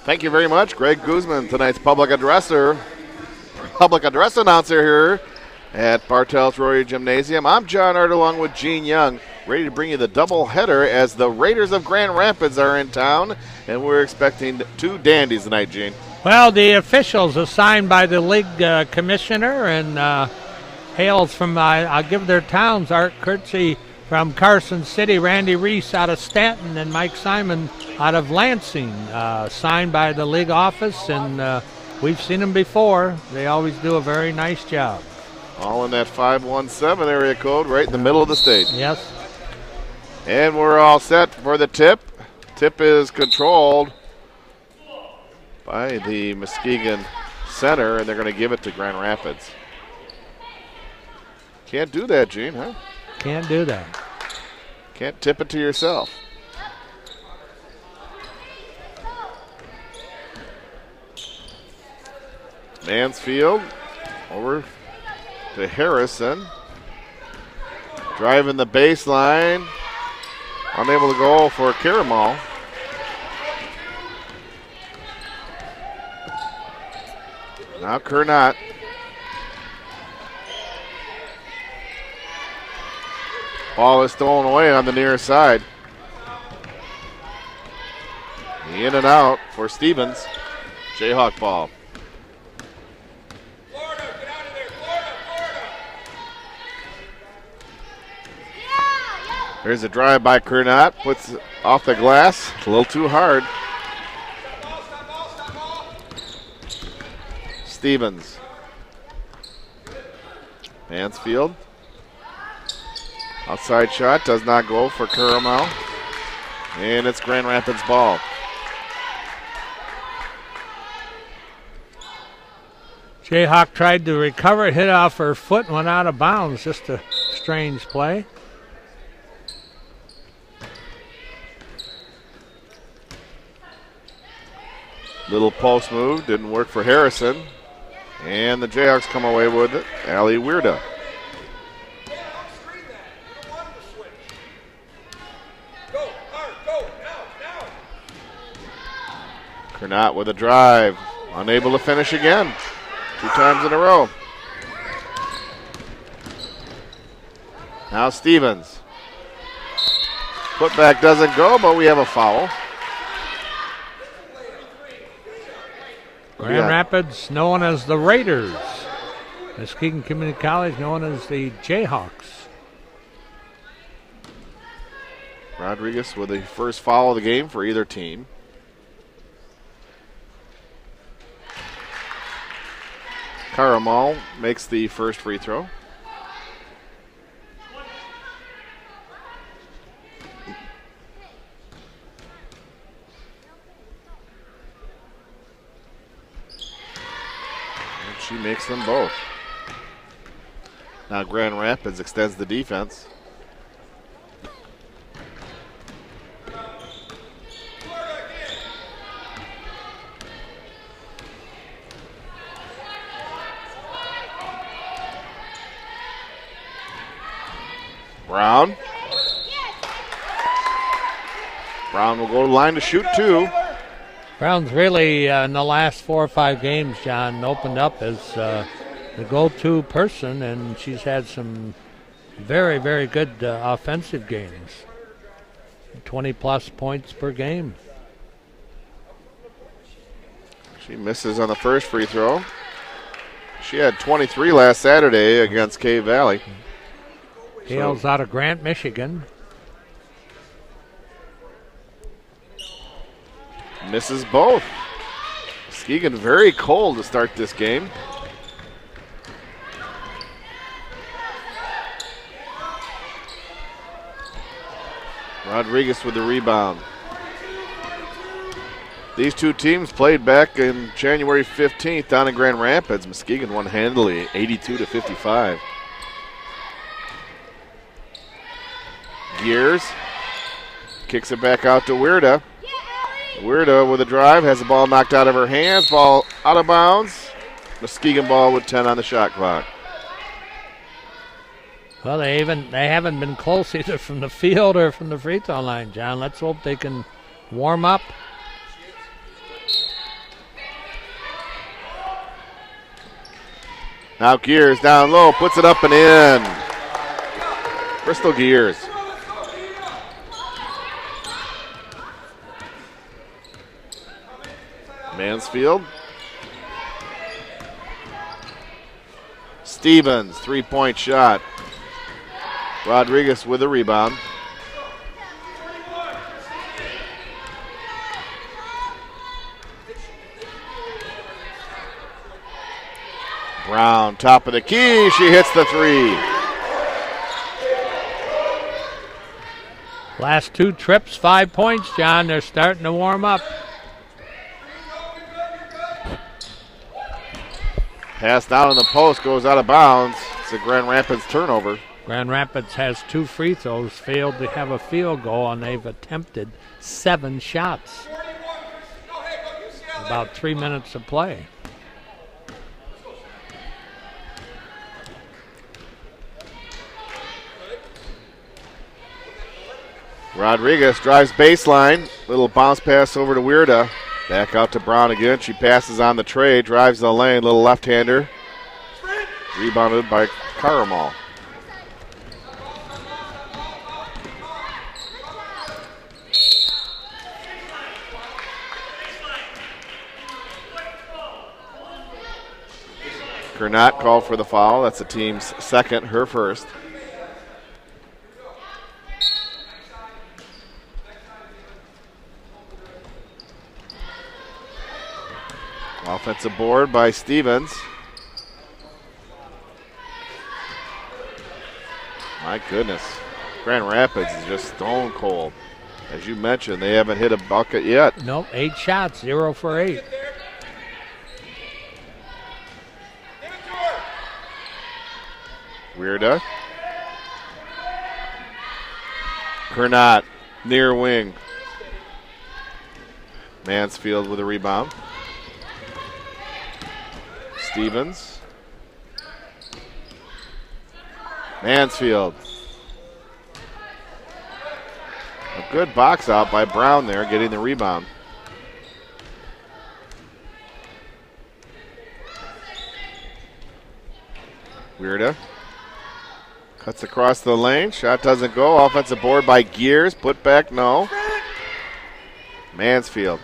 Thank you very much, Greg Guzman, tonight's public address announcer here at Bartels Royer Gymnasium. I'm John Art along with Gene Young, ready to bring you the doubleheader as the Raiders of Grand Rapids are in town, and we're expecting two dandies tonight, Gene. Well, the officials assigned by the league commissioner and hails from, I'll give their towns, Art Kurtzy from Carson City, Randy Reese out of Stanton, and Mike Simon out of Lansing, signed by the league office, and we've seen them before. They always do a very nice job. All in that 517 area code right in the middle of the state. Yes. And we're all set for the tip. Tip is controlled by the Muskegon Center, and they're going to give it to Grand Rapids. Can't do that, Gene, huh? Can't do that. Can't tip it to yourself. Mansfield over to Harrison. Driving the baseline. Unable to go for Karamal. Now Kernot. Ball is stolen away on the near side. In and out for Stevens. Jayhawk ball. Florida, get out of there. Florida. There's a drive by Kernot. Puts it off the glass. A little too hard. Stop ball. Stevens. Mansfield. Outside shot does not go for Karamal. And it's Grand Rapids ball. Jayhawk tried to recover, hit off her foot, and went out of bounds. Just a strange play. Little post move, didn't work for Harrison. And the Jayhawks come away with it. Ali Weirda. Kernot with a drive. Unable to finish again. 2 times in a row. Now Stevens. Putback doesn't go, but we have a foul. Grand Rapids known as the Raiders. Muskegon Community College known as the Jayhawks. Rodriguez with the first foul of the game for either team. Karamal makes the first free throw. And she makes them both. Now Grand Rapids extends the defense. Brown. Brown will go to the line to shoot 2. Brown's really, in the last 4 or 5 games, John, opened up as the go-to person, and she's had some very, very good offensive games. 20-plus points per game. She misses on the first free throw. She had 23 last Saturday against Cave Valley. Hales out of Grant, Michigan. Misses both. Muskegon very cold to start this game. Rodriguez with the rebound. These two teams played back in January 15th down in Grand Rapids. Muskegon won handily, 82-55. Gears kicks it back out to Weirda. Weirda with a drive, has the ball knocked out of her hands. Ball out of bounds. Muskegon ball with 10 on the shot clock. Well, they haven't been close either from the field or from the free throw line, John. Let's hope they can warm up. Now Gears down low, puts it up and in. Bristol Gears. Mansfield. Stevens, 3-point shot. Rodriguez with a rebound. Brown, top of the key. She hits the three. Last 2 trips, 5 points, John. They're starting to warm up. Pass down in the post, goes out of bounds. It's a Grand Rapids turnover. Grand Rapids has 2 free throws, failed to have a field goal, and they've attempted 7 shots. About 3 minutes of play. Rodriguez drives baseline. Little bounce pass over to Weirda. Back out to Brown again. She passes on the tray, drives the lane. Little left-hander. Rebounded by Caramal. Kernot called for the foul. That's the team's second, her first. Offensive board by Stevens. My goodness. Grand Rapids is just stone cold. As you mentioned, they haven't hit a bucket yet. Nope, 8 shots, 0 for 8. Weirda. Kernot, near wing. Mansfield with a rebound. Stevens. Mansfield. A good box out by Brown there, getting the rebound. Weirda. Cuts across the lane. Shot doesn't go. Offensive board by Gears. Put back, no. Mansfield.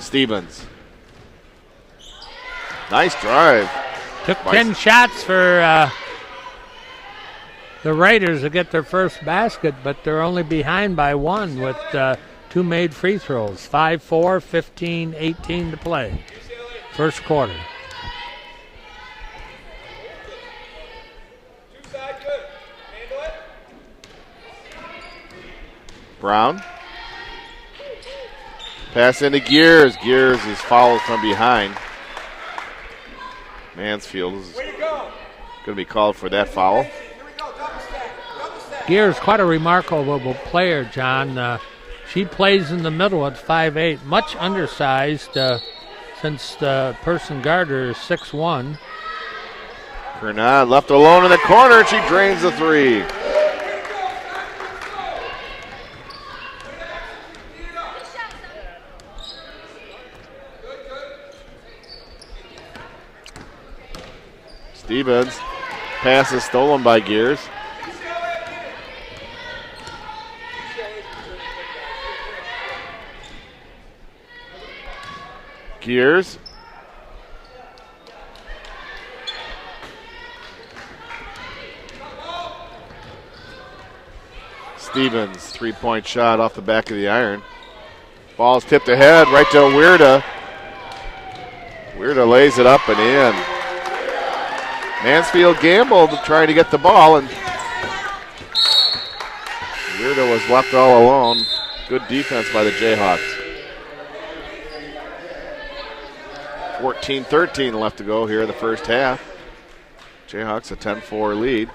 Stevens. Nice drive. Took 10 shots for the Raiders to get their first basket, but they're only behind by 1 with 2 made free throws. 5-4, 15-18 to play. First quarter. Brown. Pass into Gears. Gears is fouled from behind. Mansfield is going to be called for that foul. Gears, quite a remarkable player, John. She plays in the middle at 5'8", much undersized since the person guarder is 6'1". Kernot left alone in the corner. She drains the three. Stevens. Pass is stolen by Gears. Gears. Stevens, 3-point shot off the back of the iron. Ball's tipped ahead right to Weirda. Weirda lays it up and in. Mansfield gambled trying to get the ball, and Weirda was left all alone. Good defense by the Jayhawks. 14-13 left to go here in the first half. Jayhawks a 10-4 lead.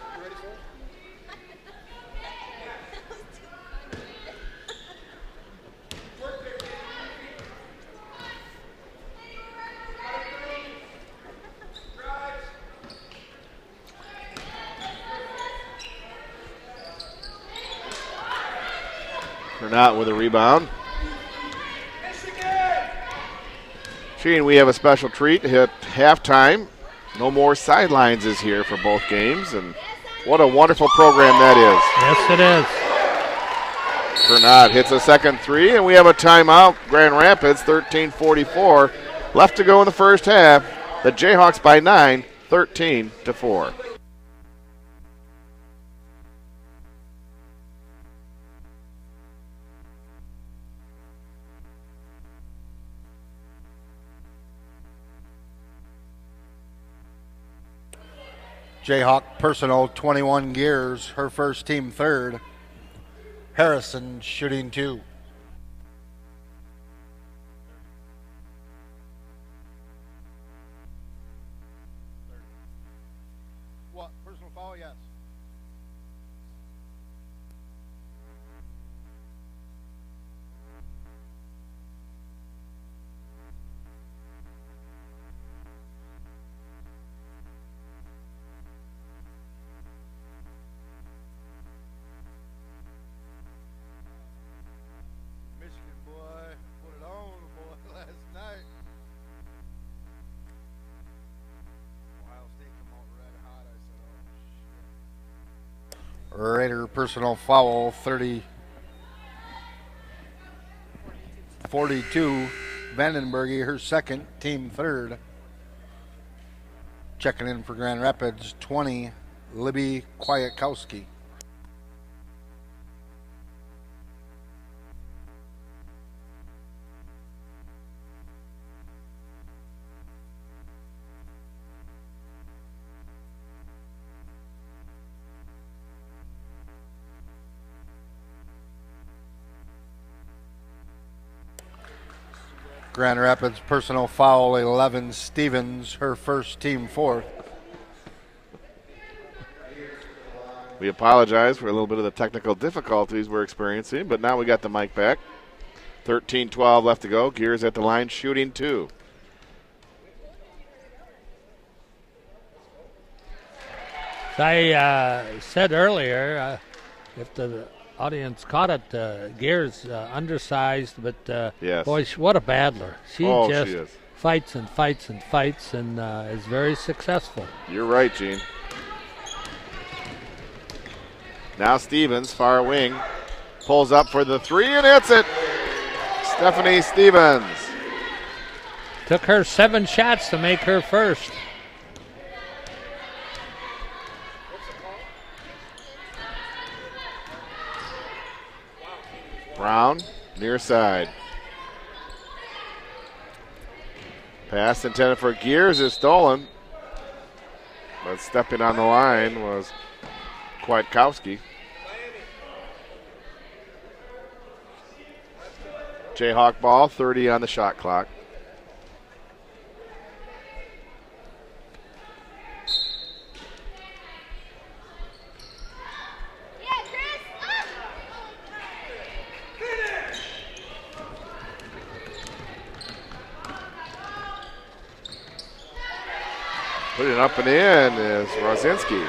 Kernot with a rebound. Sheen, we have a special treat at halftime. No More Sidelines is here for both games, and what a wonderful program that is. Yes, it is. Bernard hits a second three, and we have a timeout. Grand Rapids, 13:44 left to go in the first half. The Jayhawks by 9, 13-4. Jayhawk personal 21 gears, her first team third. Harrison shooting 2. What? Personal foul? Yes. Michigan boy, put it on boy last night. Ohio State come out red hot. I said, oh shit. Raider personal foul 42. Vandenberg, her second, team third. Checking in for Grand Rapids 20. Libby Kwiatkowski. Grand Rapids personal foul 11. Stevens, her first, team fourth. We apologize for a little bit of the technical difficulties we're experiencing, but now we got the mic back. 13-12 left to go. Gears at the line shooting 2. As I said earlier, if the audience caught it, Gears undersized, but Yes. boy, what a battler. She Oh, just she is. fights and fights and fights and is very successful. You're right, Gene. Now Stevens, far wing, pulls up for the three and hits it. Stephanie Stevens. Took her 7 shots to make her first. Brown, near side. Pass intended for Gears is stolen. But stepping on the line was Kwiatkowski. Jayhawk ball, 30 on the shot clock. Putting it up and in is Rosinski.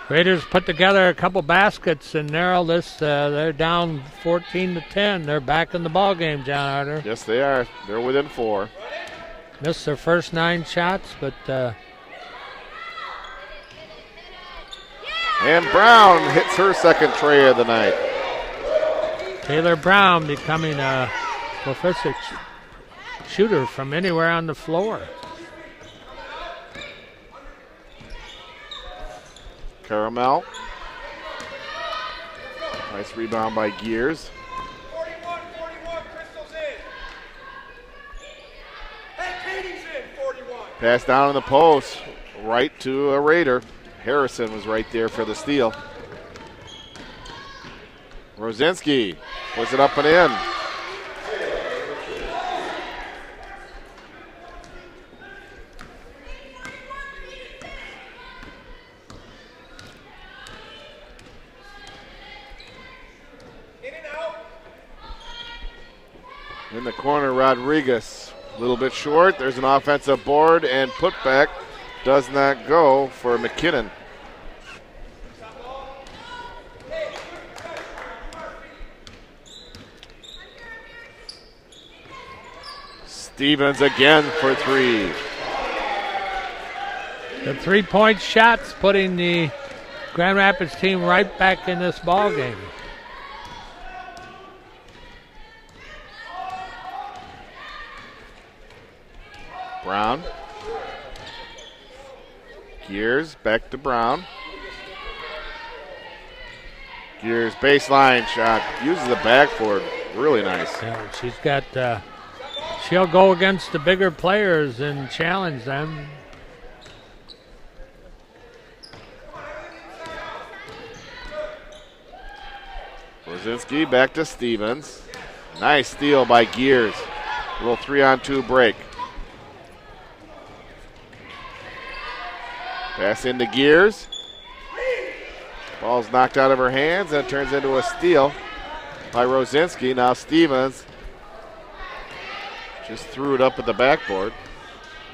Raiders put together a couple baskets and narrow this. They're down 14-10. They're back in the ball game, John Arter. Yes, they are. They're within 4. Missed their first 9 shots, but and Brown hits her second tray of the night. Taylor Brown becoming a prolific shooter from anywhere on the floor. Caramel. Nice rebound by Gears. 41, Crystal's in. Hey, Katie's in, 41. Pass down in the post, right to a Raider. Harrison was right there for the steal. Rosinski puts it up and in. In the corner, Rodriguez. A little bit short. There's an offensive board and putback. Does not go for McKinnon. Stevens again for 3. The 3-point shots putting the Grand Rapids team right back in this ball game. Brown. Gears back to Brown. Gears baseline shot. Uses the backboard. Really nice. Yeah, she's got, she'll go against the bigger players and challenge them. Brzezinski back to Stevens. Nice steal by Gears. A little 3-on-2 break. Pass into Gears. Ball's knocked out of her hands and it turns into a steal by Rosinski. Now Stevens just threw it up at the backboard.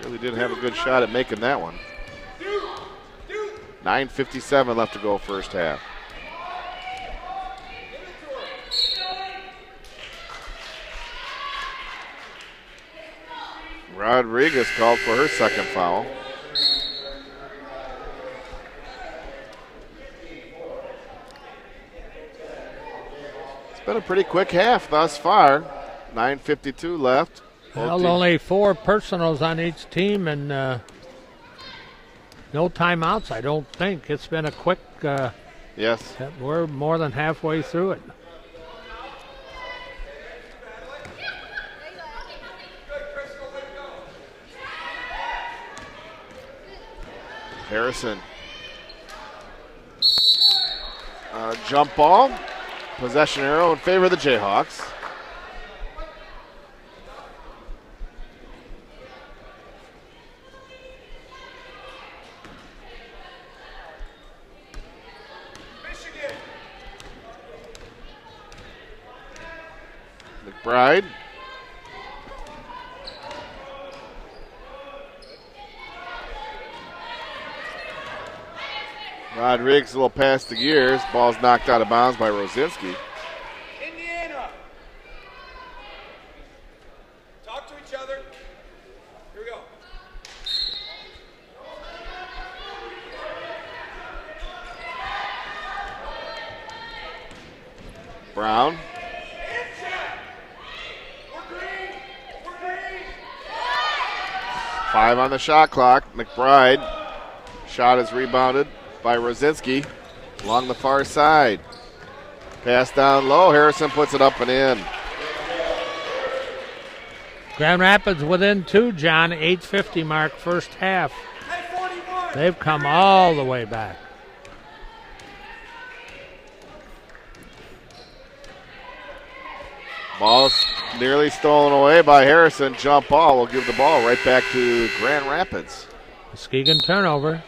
Really didn't have a good shot at making that one. 9:57 left to go first half. Rodriguez called for her second foul. It's been a pretty quick half thus far. 9:52 left. Well, only 4 personals on each team and no timeouts, I don't think. It's been a quick. Yes. We're more than halfway through it. Harrison. Jump ball. Possession arrow in favor of the Jayhawks. McBride. Rodriguez, a little pass to Gears. Ball's knocked out of bounds by Rosinski. Indiana. Talk to each other. Here we go. Brown. We're green. We're green. 5 on the shot clock. McBride. Shot is rebounded by Rosinski along the far side. Pass down low. Harrison puts it up and in. Grand Rapids within 2, John. 8:50 mark first half. Hey, 41. They've come all the way back. Ball's nearly stolen away by Harrison. Jump ball will give the ball right back to Grand Rapids. Muskegon turnover.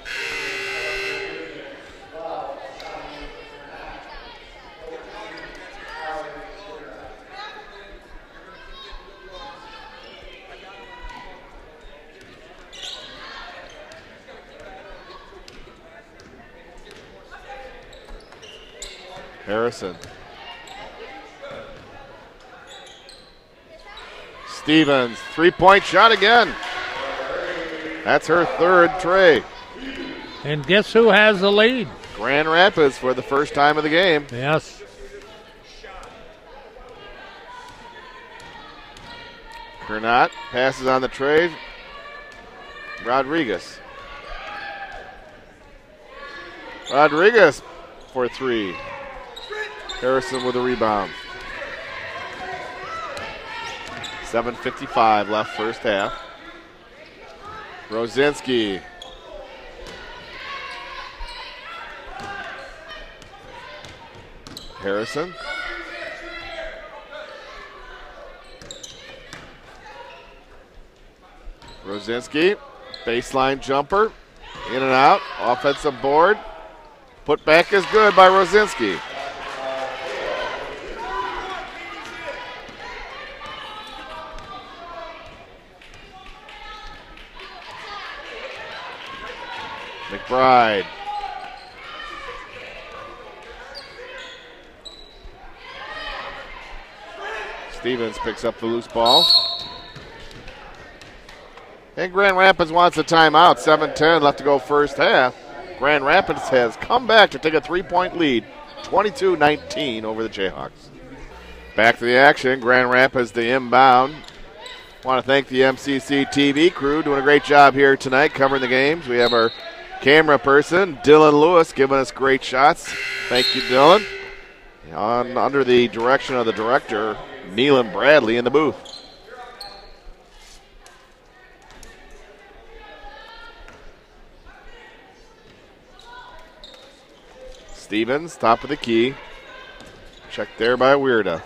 Harrison. Stevens, 3-point shot again. That's her third tray. And guess who has the lead? Grand Rapids for the first time of the game. Yes. Kernot passes on the tray. Rodriguez. Rodriguez for 3. Harrison with a rebound. 7:55 left first half. Rosinski. Harrison. Rosinski. Baseline jumper. In and out. Offensive board. Put back is good by Rosinski. McBride. Stevens picks up the loose ball. And Grand Rapids wants a timeout. 7:10 left to go first half. Grand Rapids has come back to take a 3-point lead, 22-19 over the Jayhawks. Back to the action. Grand Rapids the inbound. Want to thank the MCC TV crew doing a great job here tonight covering the games. We have our camera person, Dylan Lewis, giving us great shots. Thank you, Dylan. Under the direction of the director, Neelan Bradley in the booth. Stevens, top of the key. Checked there by Weirda.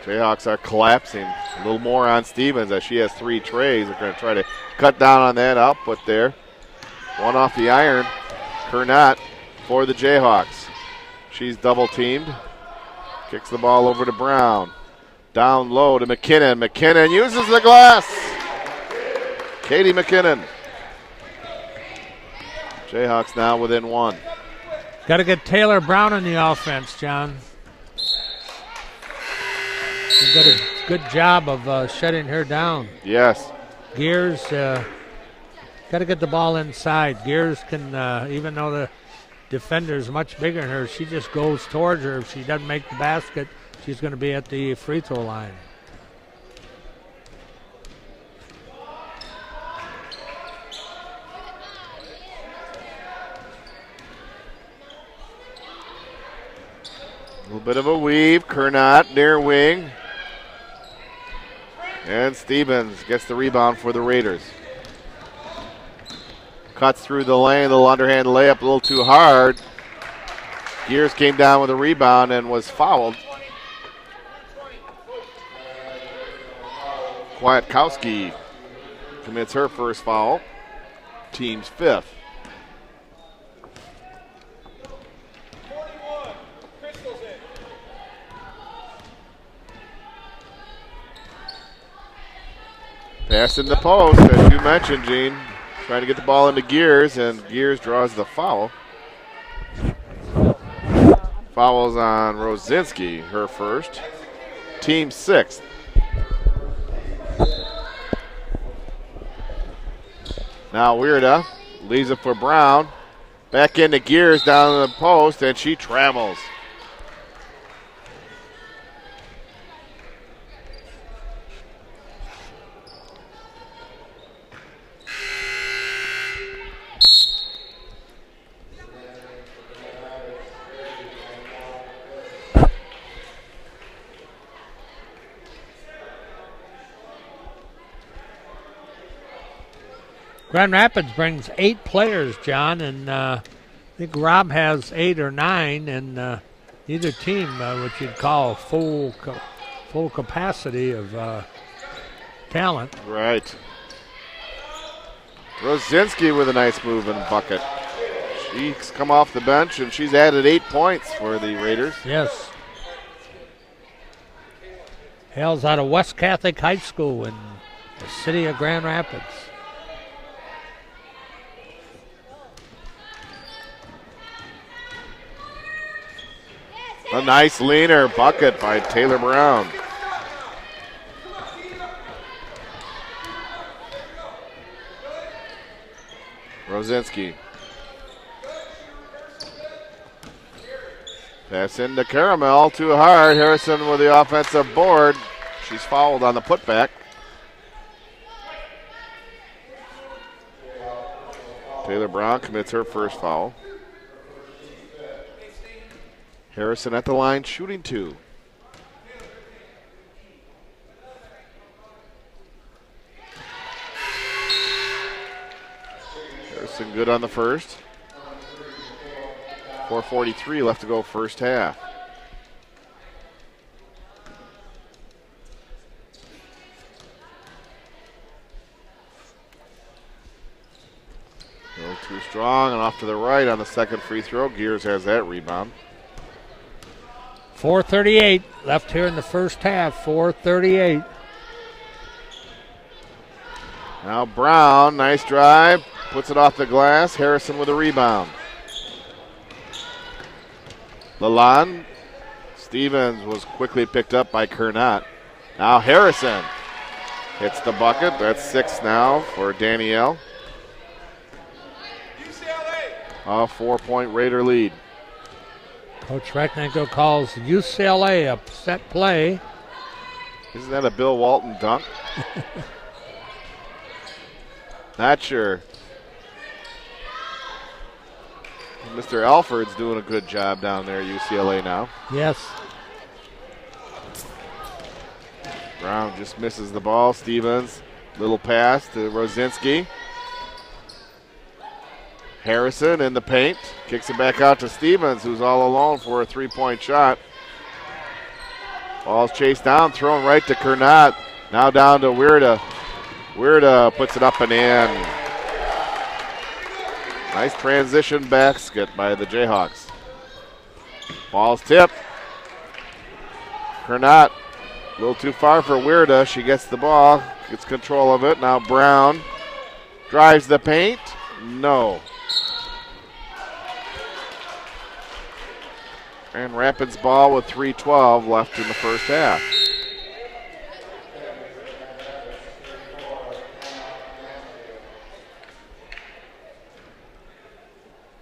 Jayhawks are collapsing a little more on Stevens as she has 3 trays. They're going to try to cut down on that output there. One off the iron. Kernot for the Jayhawks. She's double teamed. Kicks the ball over to Brown. Down low to McKinnon. McKinnon uses the glass. Katie McKinnon. Jayhawks now within 1. Got to get Taylor Brown in the offense, John. He's got a good job of shutting her down. Yes. Gears, got to get the ball inside. Gears can, even though the defender is much bigger than her, she just goes towards her. If she doesn't make the basket, she's going to be at the free throw line. A little bit of a weave. Kernot near wing. And Stevens gets the rebound for the Raiders. Cuts through the lane, a little underhand layup, a little too hard. Gears came down with a rebound and was fouled. Kwiatkowski commits her first foul. Team's 5th. Pass in the post, as you mentioned, Gene. Trying to get the ball into Gears, and Gears draws the foul. Fouls on Rosinski, her first. Team 6th. Now Weirda leaves it for Brown. Back into Gears down to the post, and she travels. Grand Rapids brings 8 players, John, and I think Rob has 8 or 9, and either team, which you'd call full capacity of talent. Right. Rosinski with a nice move and bucket. She's come off the bench, and she's added 8 points for the Raiders. Yes. Hails out of West Catholic High School in the city of Grand Rapids. A nice leaner bucket by Taylor Brown. Rosinski. Pass into Caramel, too hard. Harrison with the offensive board. She's fouled on the putback. Taylor Brown commits her first foul. Harrison at the line, shooting 2. Harrison good on the first. 4:43 left to go first half. A little too strong and off to the right on the second free throw. Gears has that rebound. 4:38 left here in the first half. 4:38. Now Brown, nice drive, puts it off the glass. Harrison with a rebound. Lalonde. Stevens was quickly picked up by Kernot. Now Harrison hits the bucket. That's 6 now for Danielle. UCLA. A 4-point Raider lead. Coach Recknagel calls UCLA a set play. Isn't that a Bill Walton dunk? Not sure. Mr. Alford's doing a good job down there at UCLA now. Yes. Brown just misses the ball. Stevens, little pass to Rosinski. Harrison in the paint. Kicks it back out to Stevens, who's all alone for a 3-point shot. Ball's chased down, thrown right to Kernot. Now down to Weirda. Weirda puts it up and in. Nice transition basket by the Jayhawks. Ball's tipped. Kernot, a little too far for Weirda. She gets the ball, gets control of it. Now Brown drives the paint. No. And Rapids ball with 3:12 left in the first half.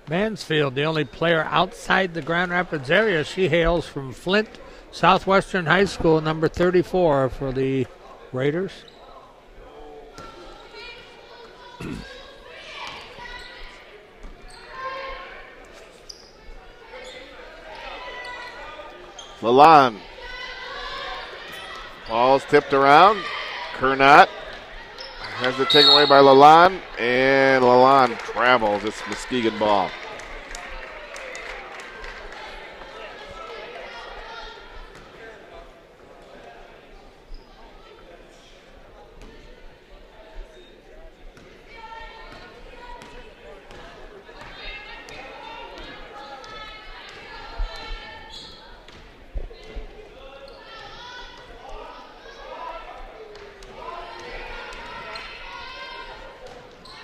Mansfield, the only player outside the Grand Rapids area. She hails from Flint Southwestern High School, number 34 for the Raiders. Lalonde. Ball's tipped around. Kernot has it taken away by Lalonde, and Lalonde travels. It's Muskegon ball.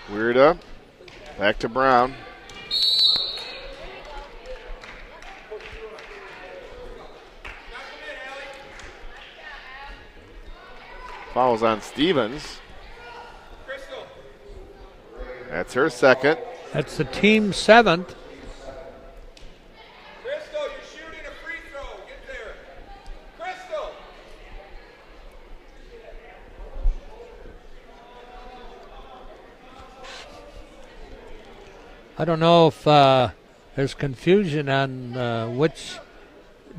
Weirda. Back to Brown. Fouls on Stevens. That's her second. That's the team 7th. Crystal, you're shooting a free throw. Get there. Crystal. I don't know if there's confusion on which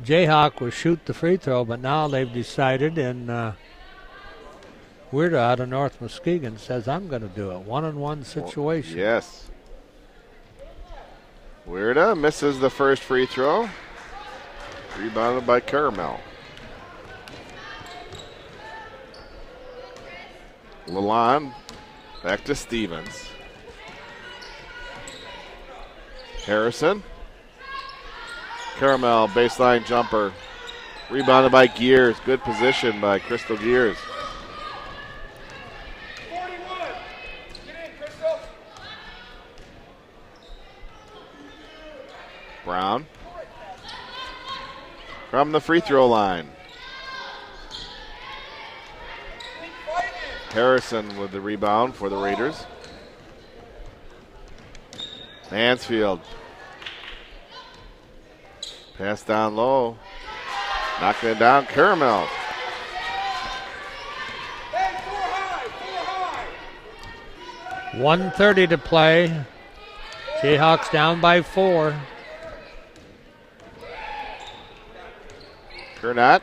Jayhawk will shoot the free throw, but now they've decided, and Weirda out of North Muskegon says, I'm going to do it. One-on-one situation. Yes. Weirda misses the first free throw. Rebounded by Caramel. Lalonde back to Stevens. Harrison. Caramel baseline jumper. Rebounded by Gears. Good position by Crystal Gears. 41. Get in, Crystal. Brown. From the free throw line. Keep fighting. Harrison with the rebound for the Raiders. Mansfield. Pass down low. Knocking it down. Caramel. Hey, 4 high. 4 high. 1:30 to play. Jayhawks down by 4. Kernot.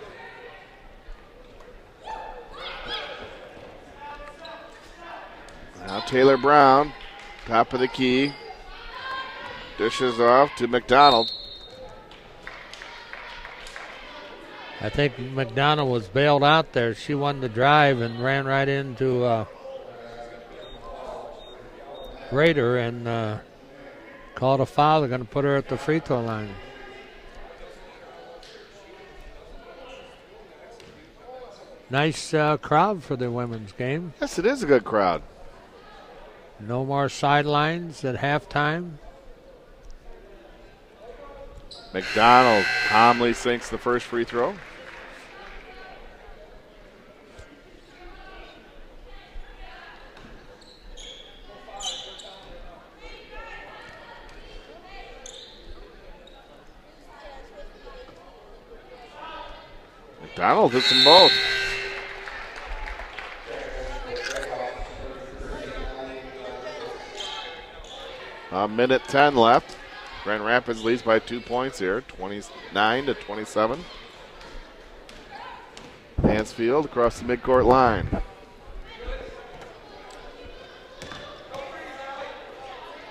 Now Taylor Brown. Top of the key. Dishes off to McDonald. I think McDonald was bailed out there. She won the drive and ran right into Raider and called a foul. They're going to put her at the free throw line. Nice crowd for the women's game. Yes, it is a good crowd. No more sidelines at halftime. McDonald calmly sinks the first free throw. Donald hits them both. A minute 10 left. Grand Rapids leads by 2 points here, 29-27. Mansfield across the midcourt line.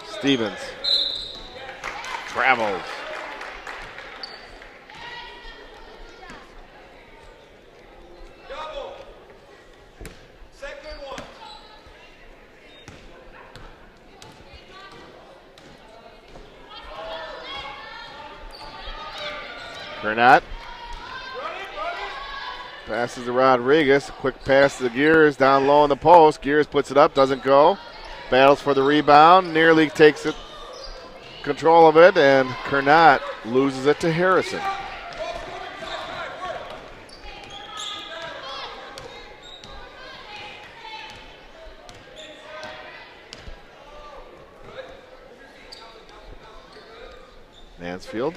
Stevens travels. Double. Second one. Granat passes to Rodriguez. Quick pass to Gears down low in the post. Gears puts it up, doesn't go. Battles for the rebound. Nearly takes it, control of it, and Granat loses it to Harrison. Mansfield.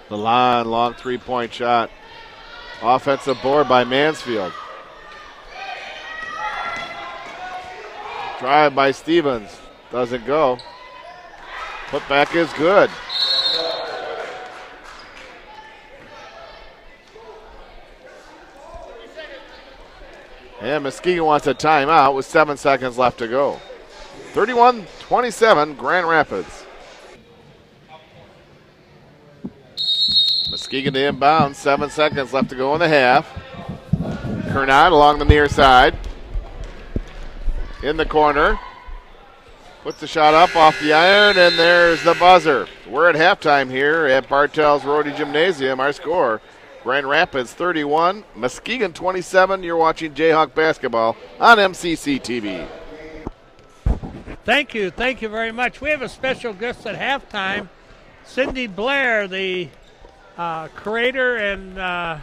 The line, long three-point shot. Offensive board by Mansfield. Drive by Stevens. Doesn't go. Putback is good. And Muskegon wants a timeout with 7 seconds left to go. 31-27, Grand Rapids. Muskegon to inbound, 7 seconds left to go in the half. Granat along the near side. In the corner. Puts the shot up off the iron, and there's the buzzer. We're at halftime here at Bartell's Rotary Gymnasium. Our score, Grand Rapids 31, Muskegon 27. You're watching Jayhawk basketball on MCC TV. Thank you very much. We have a special guest at halftime, Cindy Blair, the creator and I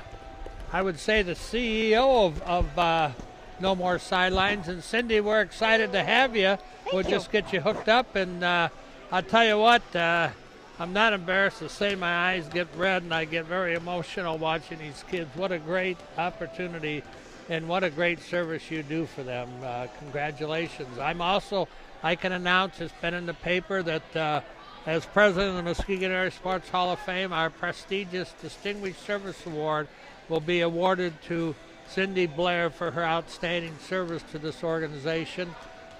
would say the CEO of No More Sidelines. And Cindy, we're excited to have you. We'll just get you hooked up, and I'll tell you what, I'm not embarrassed to say my eyes get red and I get very emotional watching these kids. What a great opportunity and what a great service you do for them. Congratulations. I can announce, it's been in the paper, that as president of the Muskegon Area Sports Hall of Fame, our prestigious Distinguished Service Award will be awarded to Cindy Blair for her outstanding service to this organization.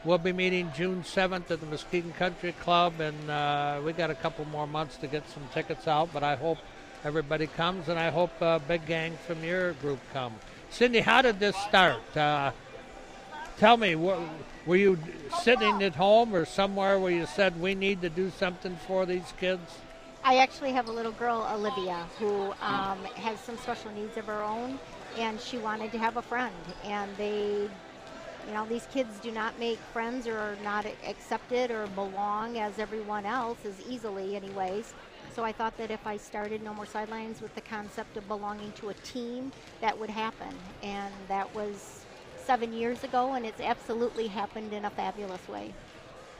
We'll be meeting June 7th at the Muskegon Country Club, and we got a couple more months to get some tickets out, but I hope everybody comes, and I hope a big gang from your group come. Cindy, how did this start? Tell me, were you sitting at home or somewhere where you said we need to do something for these kids? I actually have a little girl, Olivia, who has some special needs of her own, and she wanted to have a friend. And these kids do not make friends or are not accepted or belong as everyone else as easily anyways. So I thought that if I started No More Sidelines with the concept of belonging to a team, that would happen. And that was 7 years ago, and it's absolutely happened in a fabulous way.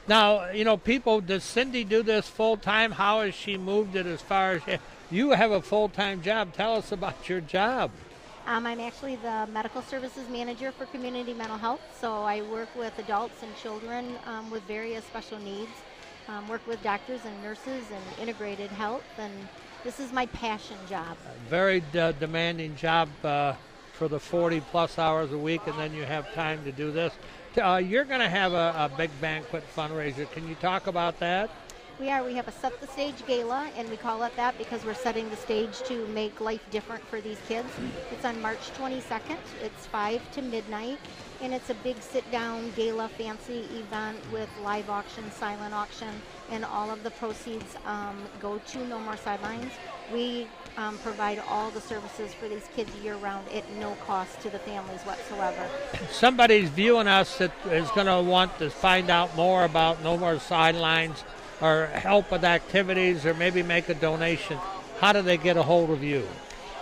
Now, does Cindy do this full-time? How has she moved it as far as you have a full-time job? Tell us about your job. I'm actually the medical services manager for community mental health, so I work with adults and children with various special needs, work with doctors and nurses and integrated health, and this is my passion job. A very demanding job for the 40-plus hours a week, and then you have time to do this. You're going to have a big banquet fundraiser. Can you talk about that? We are. We have a Set the Stage Gala, and we call it that because we're setting the stage to make life different for these kids. It's on March 22nd. It's 5 to midnight, and it's a big sit-down gala fancy event with live auction, silent auction, and all of the proceeds go to No More Sidelines. We provide all the services for these kids year-round at no cost to the families whatsoever. Somebody's viewing us that is going to want to find out more about No More Sidelines or help with activities or maybe make a donation. How do they get a hold of you?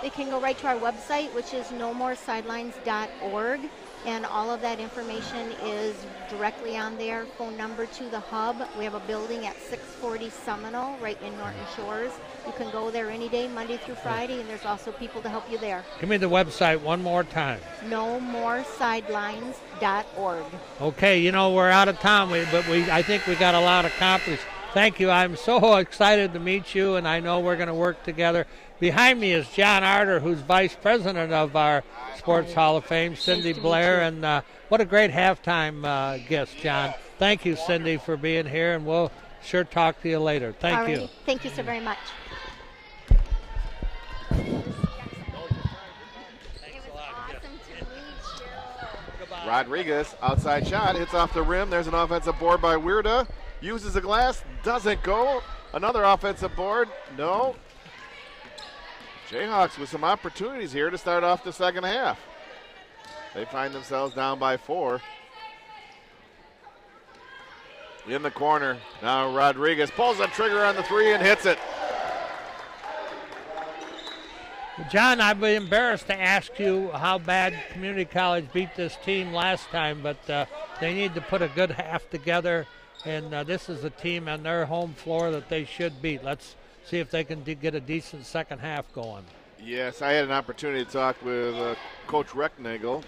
They can go right to our website, which is nomoresidelines.org, and all of that information is directly on there. Phone number to the hub. We have a building at 640 Seminole right in Norton Shores. You can go there any day, Monday through Friday, and there's also people to help you there. Give me the website one more time. NoMoreSidelines.org. Okay, you know, we're out of time, but I think we got a lot accomplished. Thank you. I'm so excited to meet you, and I know we're going to work together. Behind me is John Arter, who's vice president of our Sports Hall of Fame, Cindy Blair, and what a great halftime guest, John. Thank you, Cindy, for being here, and we'll sure talk to you later. Thank you. Thank you so very much. Rodriguez, outside shot, hits off the rim. There's an offensive board by Weirda. Uses the glass, doesn't go. Another offensive board, no. Jayhawks with some opportunities here to start off the second half. They find themselves down by 4. In the corner, now Rodriguez pulls the trigger on the 3 and hits it. John, I'd be embarrassed to ask you how bad Community College beat this team last time, but they need to put a good half together, and this is a team on their home floor that they should beat. Let's see if they can get a decent second half going. Yes, I had an opportunity to talk with Coach Recknagel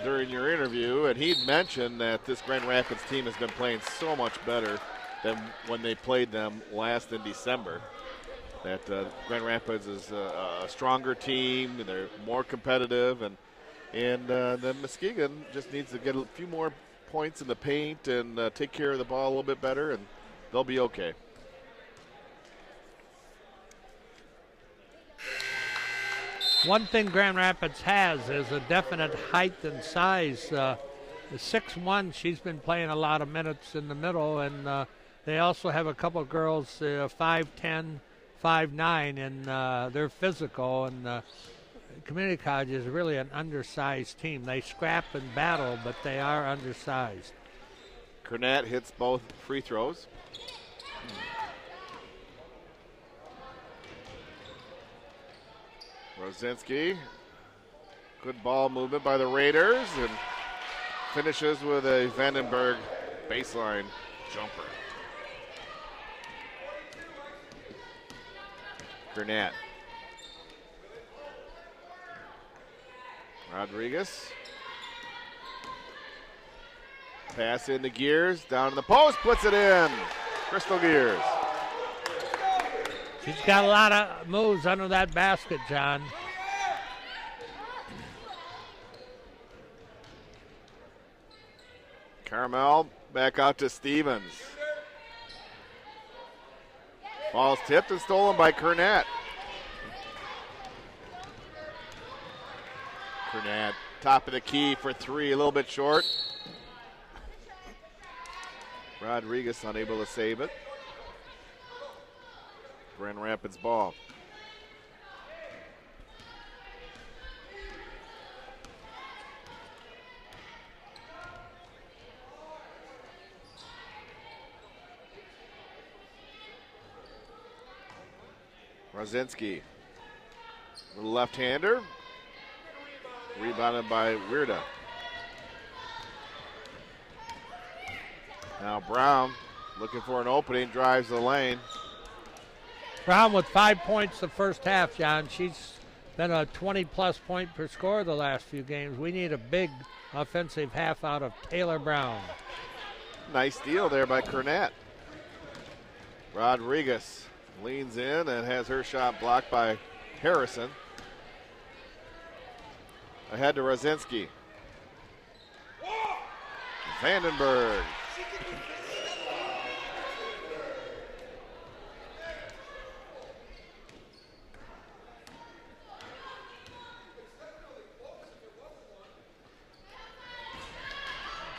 during your interview, and he'd mentioned that this Grand Rapids team has been playing so much better than when they played them last in December. That Grand Rapids is a stronger team, and they're more competitive, and then Muskegon just needs to get a few more points in the paint and take care of the ball a little bit better, and they'll be okay. One thing Grand Rapids has is a definite height and size. The 6'1", she's been playing a lot of minutes in the middle, and they also have a couple of girls, 5'10", 5'9", and they're physical, and Community College is really an undersized team. They scrap and battle, but they are undersized. Kernat hits both free throws. Rosinski, good ball movement by the Raiders, and finishes with a Vandenberg baseline jumper. Kernat. Rodriguez. Pass into Gears, down to the post, puts it in. Crystal Gears. She's got a lot of moves under that basket, John. Carmel back out to Stevens. Ball's tipped and stolen by Kernat. Kernat, top of the key for 3, a little bit short. Rodriguez unable to save it. Grand Rapids ball. Rosinski, little left-hander, rebounded by Weirda. Now Brown looking for an opening, drives the lane. Brown with 5 points the first half, John. She's been a 20-plus point per score the last few games. We need a big offensive half out of Taylor Brown. Nice steal there by Kernat. Rodriguez leans in and has her shot blocked by Harrison. Ahead to Rosinski. Vandenberg.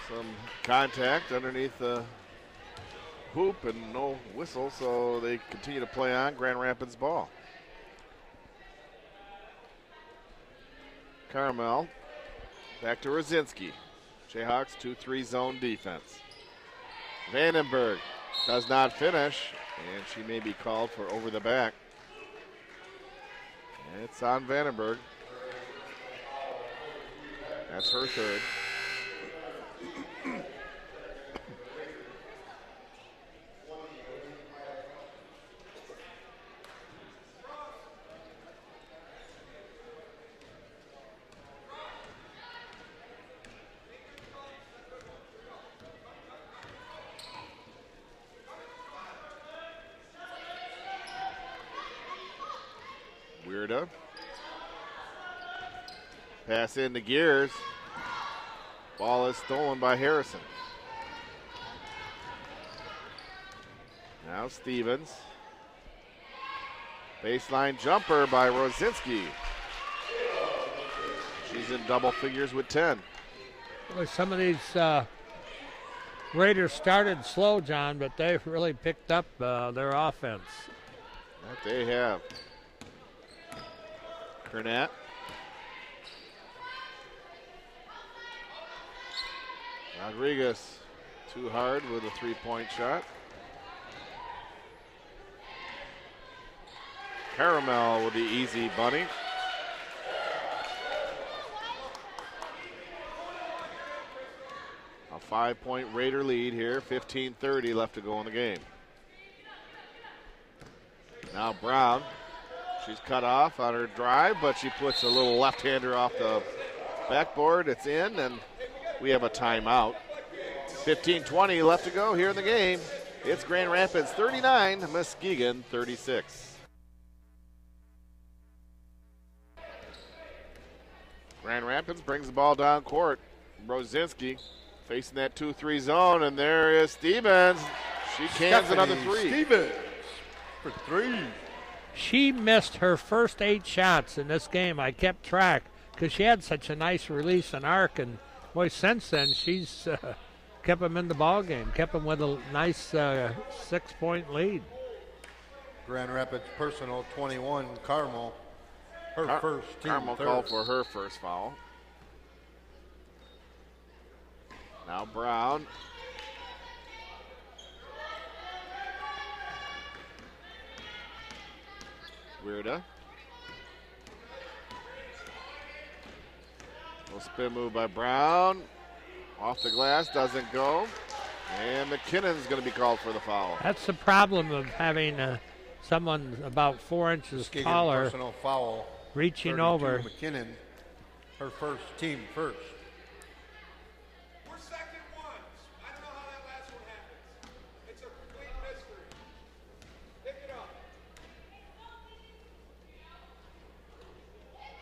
Some contact underneath the hoop and no whistle, so they continue to play on. Grand Rapids ball. Carmel back to Rosinski. Jayhawks 2-3 zone defense. Vandenberg does not finish, and she may be called for over the back. And it's on Vandenberg. That's her third. Weirda. Pass into Gears. Ball is stolen by Harrison. Now Stevens. Baseline jumper by Rosinski. She's in double figures with 10. Well, some of these Raiders started slow, John, but they've really picked up their offense. That they have. Kernat. Rodriguez too hard with a three-point shot. Caramel with the easy bunny. A 5-point Raider lead here, 15:30 left to go in the game. Now Brown, she's cut off on her drive, but she puts a little left-hander off the backboard. It's in, and we have a timeout. 15:20 left to go here in the game. It's Grand Rapids 39, Muskegon 36. Grand Rapids brings the ball down court. Rosinski facing that 2-3 zone, and there is Stevens. She cans another three. Stevens for three. She missed her first 8 shots in this game. I kept track because she had such a nice release and arc, and boy, since then she's kept them in the ball game, kept them with a nice 6-point lead. Grand Rapids personal 21, Carmel. Her first team Carmel third. called for her first foul. Now Brown. Weirda. Little spin move by Brown. Off the glass, doesn't go. And McKinnon's going to be called for the foul. That's the problem of having someone about 4 inches Muskegon taller personal foul. reaching 32, over. McKinnon, her first team first. We're second ones. I don't know how that last one happens. It's a complete mystery. Pick it up.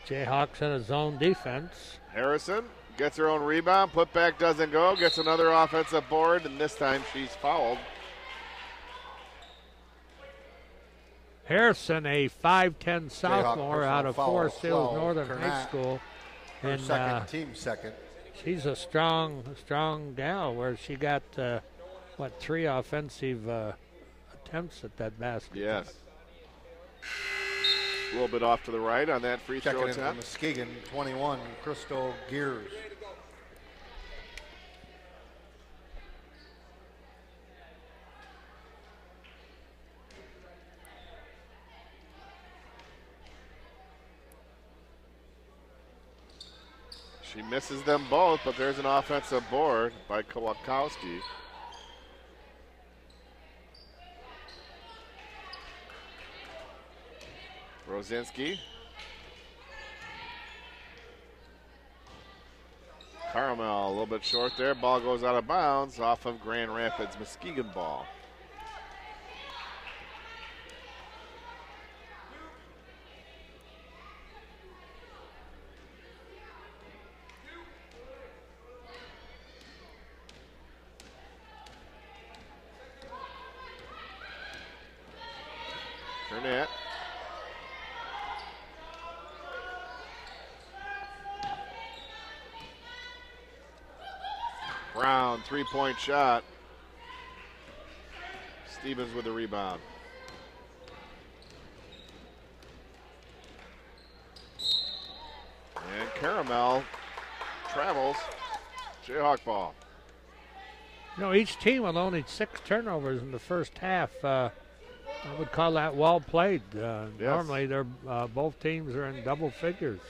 Jayhawks in a zone defense. Harrison gets her own rebound. Putback doesn't go. Gets another offensive board, and this time she's fouled. Harrison, a 5'10 sophomore personal out of foul, Forest Hills 12, Northern High Kernat. School. Her And second, team second. she's a strong gal where she got, 3 offensive attempts at that basket. Yes. A little bit off to the right on that free Checking throw in from attempt. Muskegon, 21, Crystal Gears. She misses them both, but there's an offensive board by Kowalkowski. Rosinski. Caramel a little bit short there. Ball goes out of bounds off of Grand Rapids Muskegon ball. Burnett. Brown, three-point shot. Stevens with the rebound. And Caramel travels. Jayhawk ball. You know, each team with only 6 turnovers in the first half. I would call that well played. Normally, they're both teams are in double figures.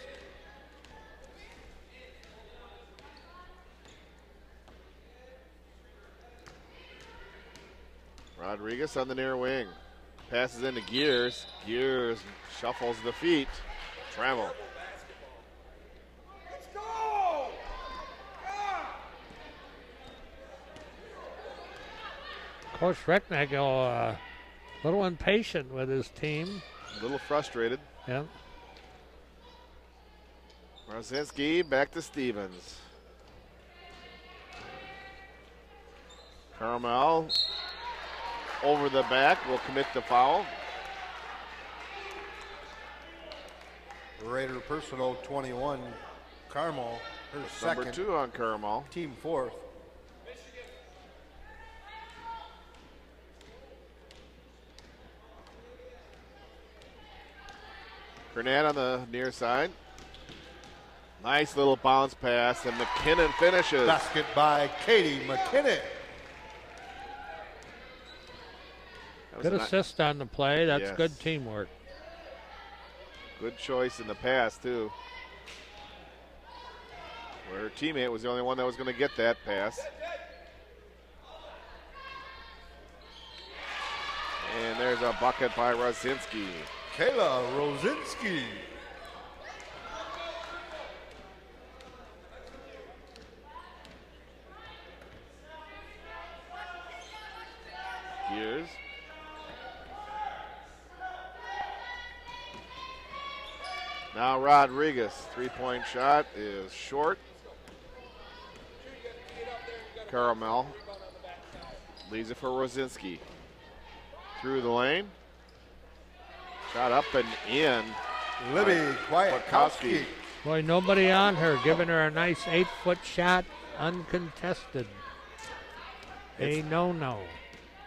Rodriguez on the near wing. Passes into Gears. Gears shuffles the feet. Travel. Let's go! Yeah! Coach Recknagel a little impatient with his team. A little frustrated. Yeah. Rosinski back to Stevens. Carmel over the back will commit the foul. Raider personal 21. Carmel, her Number second. 2 on Carmel. Team fourth. Grenade on the near side. Nice little bounce pass, and McKinnon finishes. Basket by Katie McKinnon. That was Good a assist on the play. That's Yes. good teamwork. Good choice in the pass, too. Where her teammate was the only one that was going to get that pass. And there's a bucket by Rosinski. Kayla Rosinski. Gears. Now Rodriguez, 3-point shot is short. Caramel leaves it for Rosinski. Through the lane. Shot up and in. Libby Kwiatkowski. Boy, nobody on her, giving her a nice 8-foot shot, uncontested. A no-no.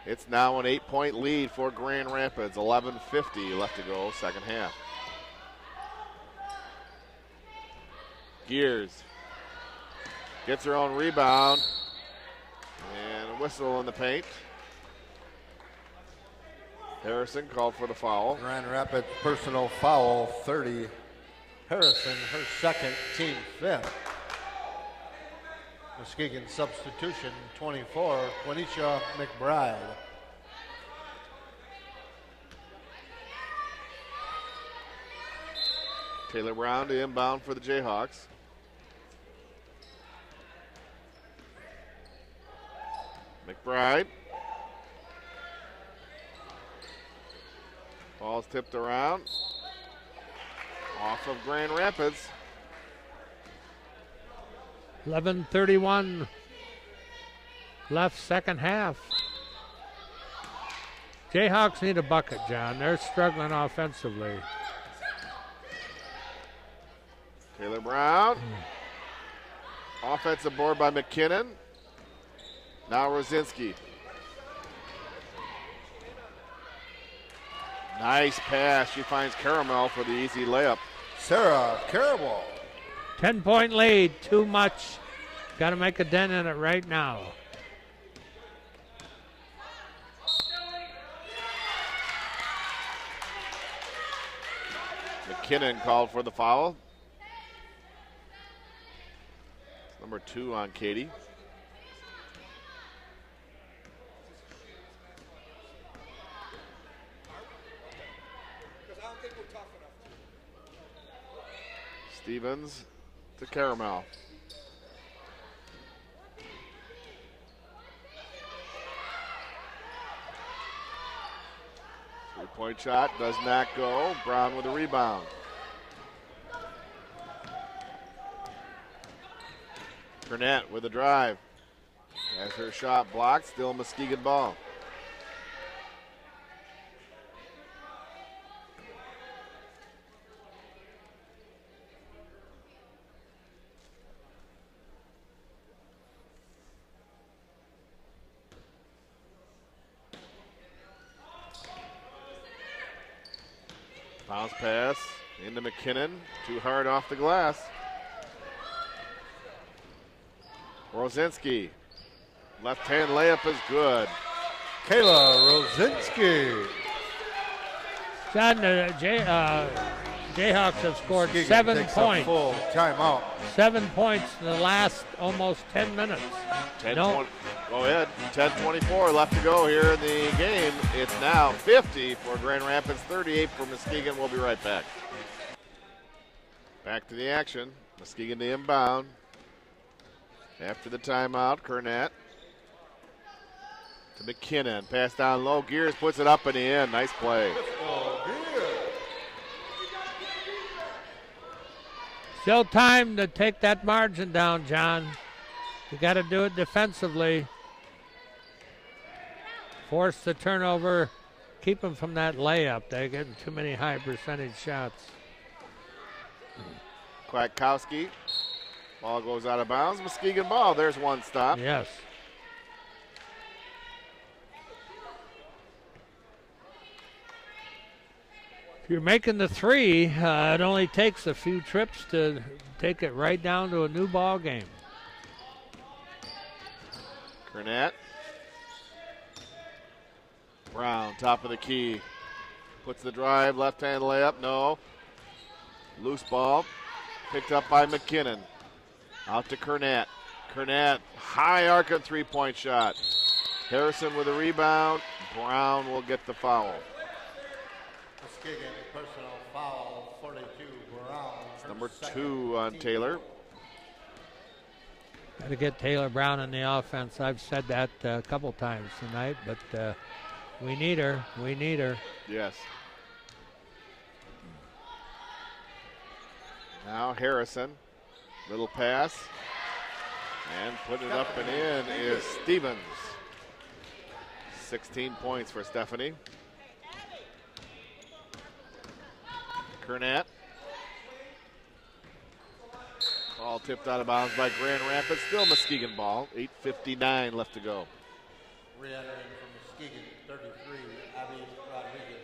It's now an 8-point lead for Grand Rapids. 11:50 left to go, second half. Gears gets her own rebound. And a whistle in the paint. Harrison called for the foul. Grand Rapids personal foul 30. Harrison, her second, team fifth. Muskegon substitution 24, Quenisha McBride. Taylor Brown to inbound for the Jayhawks. McBride. Ball's tipped around. Off of Grand Rapids. 11:31 left, second half. Jayhawks need a bucket, John. They're struggling offensively. Taylor Brown. Offensive board by McKinnon. Now Rosinski. Nice pass. She finds Caramel for the easy layup. Sarah Carabal. 10-point lead, too much. Got to make a dent in it right now. McKinnon called for the foul. It's number 2 on Katie. Because I don't think we're tough enough. Stevens to Caramel. Three-point shot does not go. Brown with a rebound. Burnett with a drive. Has her shot blocked. Still Muskegon ball. Bounce pass into McKinnon. Too hard off the glass. Rosinski. Left-hand layup is good. Kayla Rosinski. John, Jayhawks have scored Muskegon 7 takes a points. full timeout. 7 points in the last almost 10 minutes. 10, No. 20, go ahead. 10:24 left to go here in the game. It's now 50 for Grand Rapids, 38 for Muskegon. We'll be right back. Back to the action. Muskegon to inbound. After the timeout, Kernat to McKinnon. Pass down low. Gears puts it up and in. Nice play. Still time to take that margin down, John. You got to do it defensively. Force the turnover. Keep them from that layup. They're getting too many high percentage shots. Kwiatkowski. Ball goes out of bounds. Muskegon ball. There's one stop. Yes. If you're making the three, it only takes a few trips to take it right down to a new ball game. Cornett. Brown, top of the key. Puts the drive, left-hand layup, no. Loose ball, picked up by McKinnon. Out to Cornett. Cornett, high arc and three-point shot. Harrison with a rebound. Brown will get the foul. Muskegon personal foul, 42, Brown. It's number 2 on Taylor. Got to get Taylor Brown in the offense. I've said that a couple times tonight, but we need her. We need her. Yes. Now Harrison. Little pass. And put it up and in is Stevens. 16 points for Stephanie. Cornett. Ball tipped out of bounds by Grand Rapids. Still Muskegon ball. 8:59 left to go. Re-entering from Muskegon, 33, Abby Rodriguez.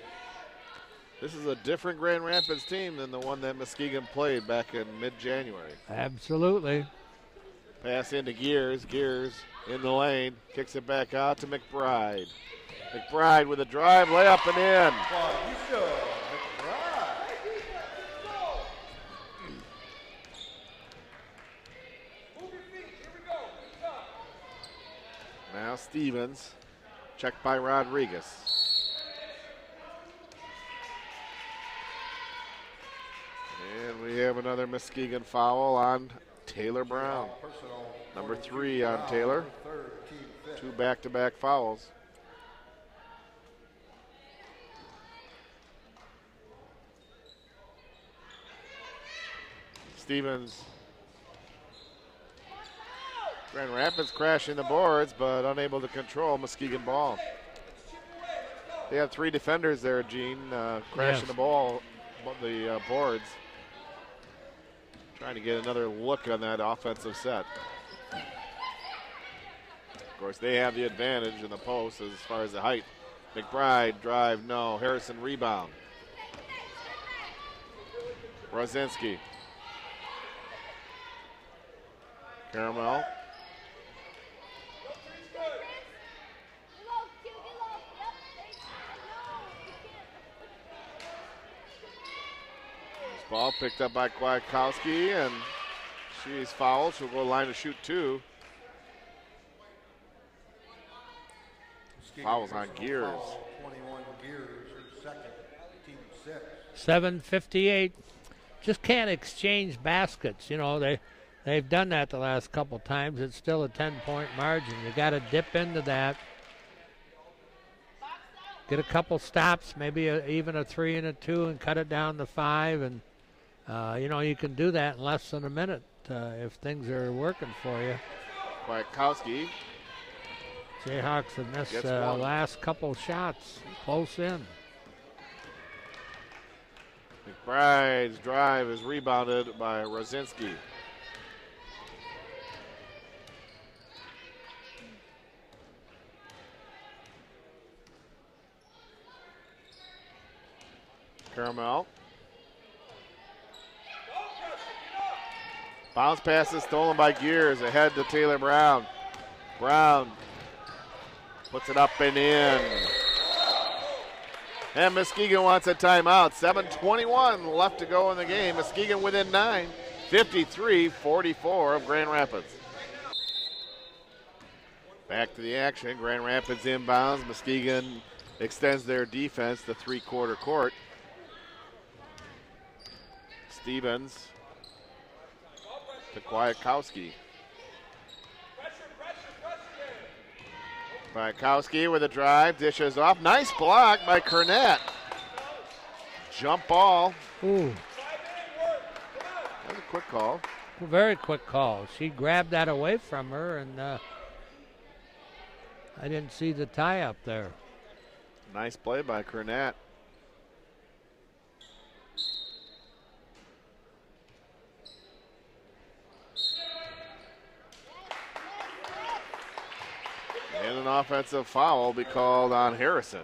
This is a different Grand Rapids team than the one that Muskegon played back in mid-January. Absolutely. Pass into Gears. Gears in the lane. Kicks it back out to McBride. McBride with a drive, layup and in. McBride. Now Stevens, checked by Rodriguez. And we have another Muskegon foul on Taylor Brown. Number 3 on Taylor. 2 back-to-back fouls. Stevens. Grand Rapids crashing the boards, but unable to control Muskegon ball. They have 3 defenders there, Gene, crashing the ball, the boards. Trying to get another look on that offensive set. Of course, they have the advantage in the post as far as the height. McBride, drive, no. Harrison, rebound. Rosinski. Caramel. Ball picked up by Kwiatkowski, and she's fouled. She'll go line to shoot 2. Fouls on Gears. Foul, 21 Gears, her second, team 6. 7:58. Just can't exchange baskets. You know, they've done that the last couple times. It's still a 10-point margin. You got to dip into that. Get a couple stops, maybe even a 3 and a 2, and cut it down to 5. And you can do that in less than a minute if things are working for you. Kwiatkowski. Jayhawks have missed the last couple shots close in. McBride's drive is rebounded by Rosinski. Caramel. Bounce passes stolen by Gears. Ahead to Taylor Brown. Brown puts it up and in. And Muskegon wants a timeout. 7:21 left to go in the game. Muskegon within 9. 53-44 of Grand Rapids. Back to the action. Grand Rapids inbounds. Muskegon extends their defense to three-quarter court. Stevens to Kwiatkowski. Kwiatkowski with a drive, dishes off. Nice block by Cornett. Jump ball. Ooh. That was a quick call. Very quick call. She grabbed that away from her, and I didn't see the tie up there. Nice play by Kernat. And an offensive foul will be called on Harrison.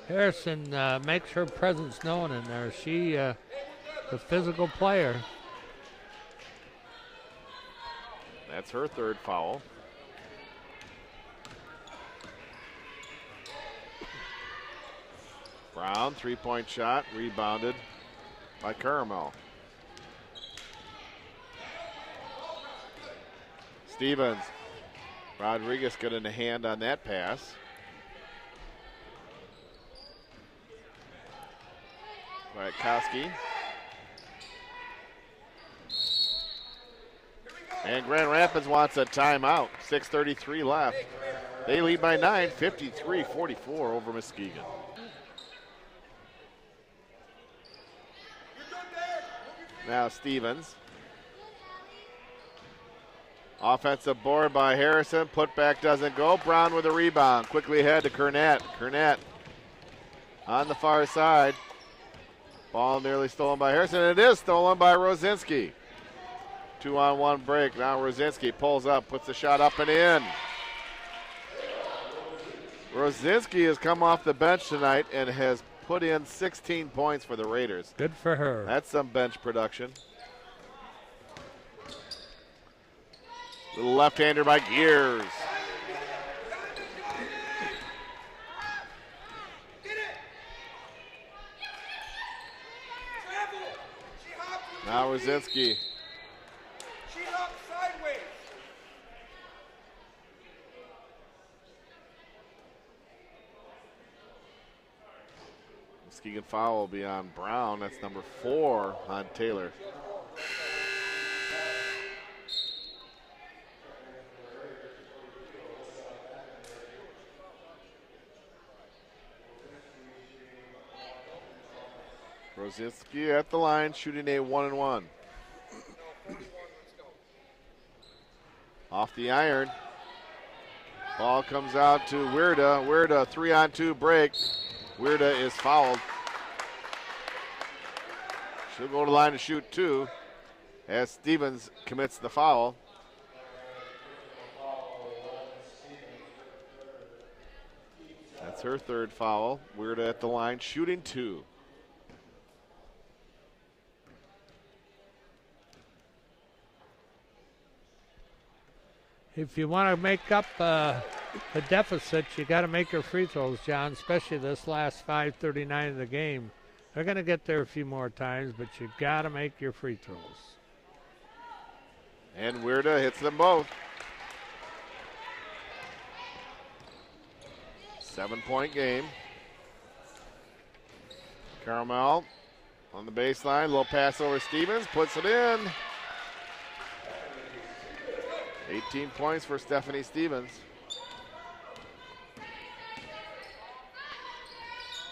Harrison makes her presence known in there. She, the physical player. That's her third foul. Brown, three-point shot, rebounded by Caramel. Stevens. Rodriguez getting a hand on that pass. Kowski. And Grand Rapids wants a timeout. 6:33 left. They lead by 9, 53-44 over Muskegon. Now Stevens. Offensive board by Harrison. Putback doesn't go. Brown with a rebound. Quickly ahead to Kernat. Kernat on the far side. Ball nearly stolen by Harrison. And it is stolen by Rosinski. 2-on-1 break. Now Rosinski pulls up, puts the shot up and in. Rosinski has come off the bench tonight and has put in 16 points for the Raiders. Good for her. That's some bench production. Little left-hander by Gears. Now Rosinski. She hopped sideways. Muskegon foul will be on Brown. That's number 4 on Taylor. Rosinski at the line, shooting a 1-and-1. Off the iron. Ball comes out to Weirda. Weirda, 3-on-2 break. Weirda is fouled. She'll go to the line to shoot 2 as Stevens commits the foul. That's her third foul. Weirda at the line, shooting 2. If you want to make up a deficit, you got to make your free throws, John, especially this last 5:39 of the game. They're going to get there a few more times, but you got to make your free throws. And Weirda hits them both. 7-point game. Caramel on the baseline, little pass over Stevens, puts it in. 18 points for Stephanie Stevens.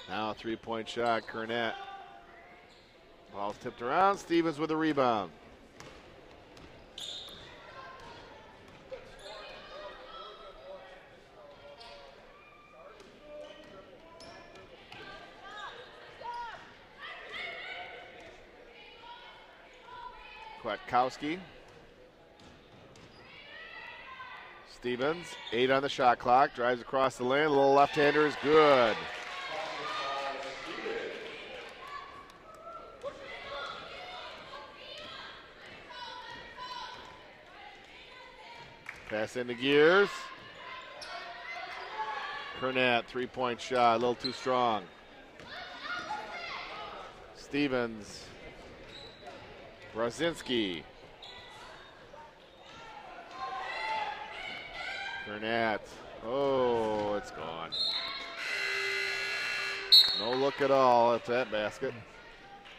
Now a 3-point shot, Kernat. Ball's tipped around, Stevens with a rebound. Kwiatkowski. Stevens, 8 on the shot clock, drives across the lane, a little left-hander is good. Pass into Gears. Kernat, 3-point shot, a little too strong. Stevens. Rosinski. Kernat. Oh, it's gone. No look at all at that basket.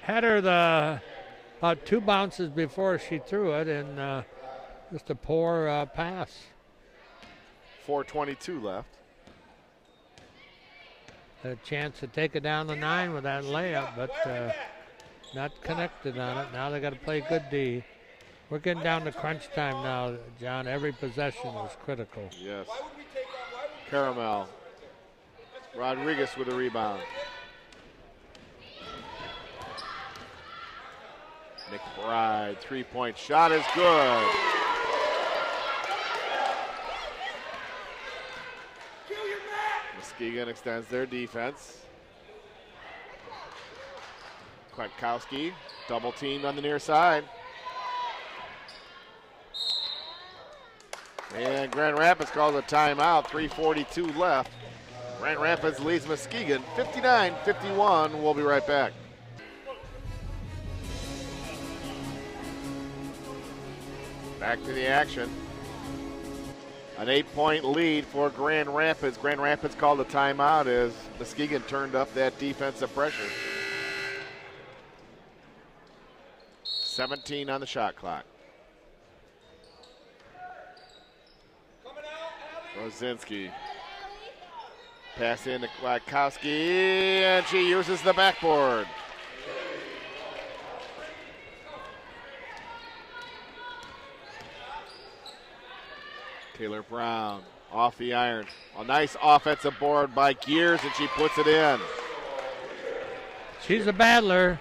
Had her about 2 bounces before she threw it, and just a poor pass. 4:22 left. Had a chance to take it down the 9 with that layup, but not connected on it. Now they got to play good D. We're getting down to crunch time now, John. Every possession is critical. Yes. Why would we take off? Why would we Caramel. Rodriguez with a rebound. McBride, three-point shot is good. Muskegon extends their defense. Kwiatkowski, double teamed on the near side. And Grand Rapids calls a timeout, 3:42 left. Grand Rapids leads Muskegon 59-51. We'll be right back. Back to the action. An 8-point lead for Grand Rapids. Grand Rapids called a timeout as Muskegon turned up that defensive pressure. 17 on the shot clock. coming out, Allie? Rosinski. Pass in to Kwiatkowski, and she uses the backboard. Taylor Brown off the iron. A nice offensive board by Gears, and she puts it in. She's a battler.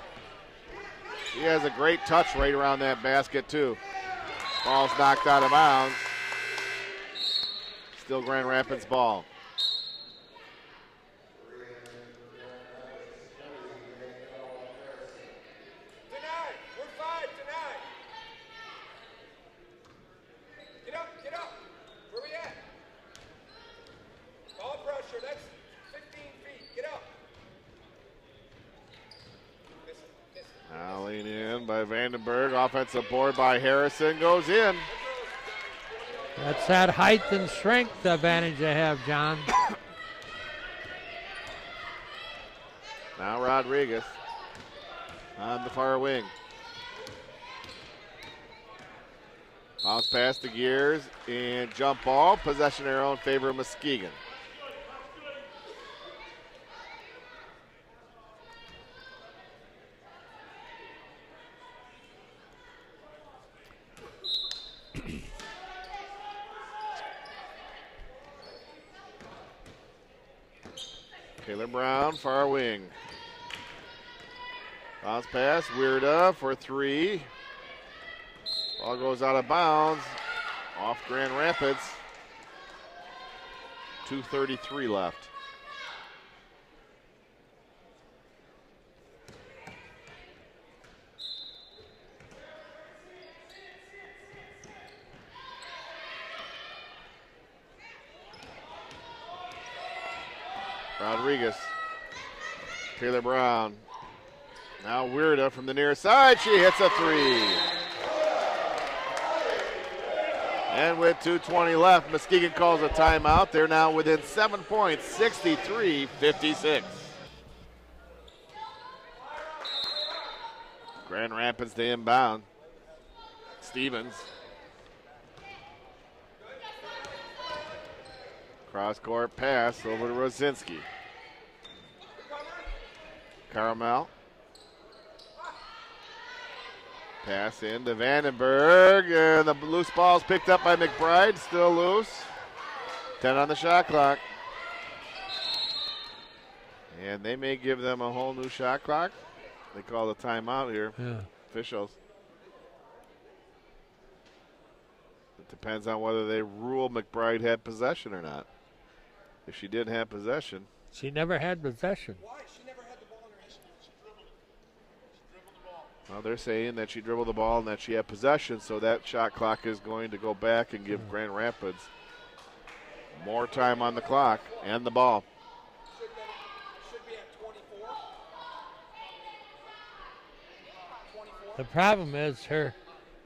She has a great touch right around that basket, too. Ball's knocked out of bounds. Still Grand Rapids ball. Denied. We're 5 denied. Get up, get up. Where we at? Ball pressure. That's 15 feet. Get up. Miss it. Now lean in by Vandenberg. Offensive board by Harrison goes in. That's that height and strength advantage they have, John. Now Rodriguez on the far wing. Bounce pass to Gears and jump ball. Possession in their own favor of Muskegon. Taylor Brown, far wing. Bounce pass, Weirda for three. Ball goes out of bounds. Off Grand Rapids. 2:33 left. Rodriguez. Taylor Brown. Now Weirda from the near side. She hits a three. And with 2:20 left, Muskegon calls a timeout. They're now within 7 points, 63-56. Grand Rapids to inbound. Stevens. Cross-court pass over to Rosinski. Caramel. Pass into Vandenberg, and the loose ball's picked up by McBride, still loose. 10 on the shot clock. And they may give them a whole new shot clock. They call the timeout here, officials. It depends on whether they rule McBride had possession or not. If she didn't have possession. She never had possession. Why? She never had the ball in her hand. She dribbled it. She dribbled the ball. Well, they're saying that she dribbled the ball and that she had possession, so that shot clock is going to go back and give Grand Rapids more time on the clock and the ball. Should be at 24. 24. The problem is her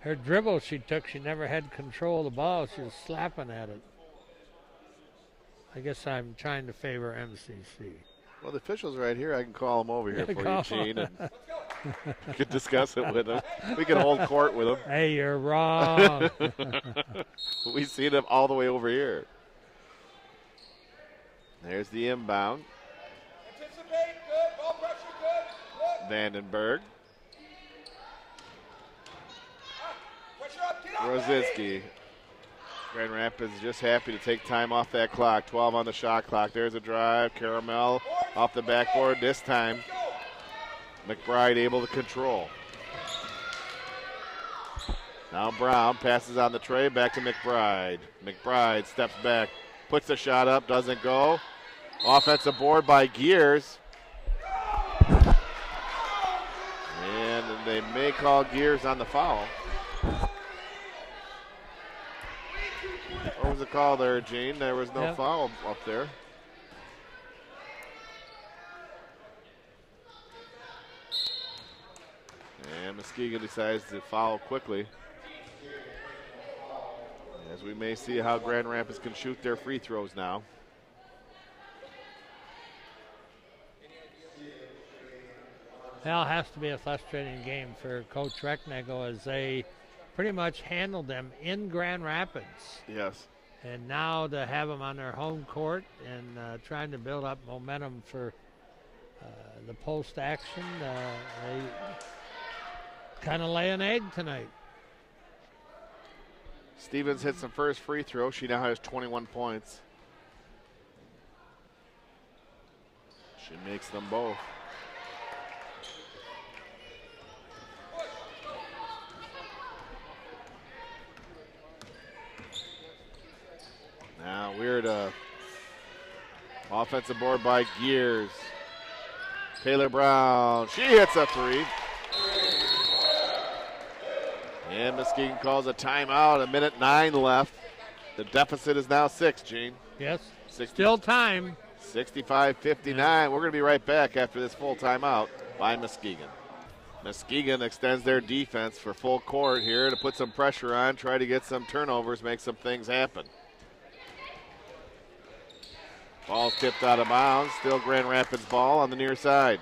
dribble she took, she never had control of the ball. She was slapping at it. I guess I'm trying to favor MCC. Well, the official's right here. I can call them over here for you, Gene, and we can discuss it with them. We can hold court with them. Hey, you're wrong. We see them all the way over here. There's the inbound. Anticipate. Good. Ball pressure. Good. Look. Vandenberg. Rosinski. Grand Rapids just happy to take time off that clock. 12 on the shot clock. There's a drive. Caramel off the backboard. This time, McBride able to control. Now Brown passes on the tray. Back to McBride. McBride steps back. Puts the shot up. Doesn't go. Offensive board by Gears. And they may call Gears on the foul. What was the call there, Gene? There was no foul up there. And Muskegon decides to foul quickly. As we may see how Grand Rapids can shoot their free throws now. Well, it has to be a frustrating game for Coach Recknagel as they pretty much handled them in Grand Rapids. Yes. And now to have them on their home court and trying to build up momentum for the post action, they kind of lay an egg tonight. Stevens hits the first free throw. She now has 21 points. She makes them both. Now weird offensive board by Gears. Taylor Brown, she hits a three. And Muskegon calls a timeout, 1:09 left. The deficit is now 6, Gene. Yes, still time. 65-59. We're going to be right back after this full timeout by Muskegon. Muskegon extends their defense for full court here to put some pressure on, try to get some turnovers, make some things happen. Ball's tipped out of bounds. Still Grand Rapids ball on the near side.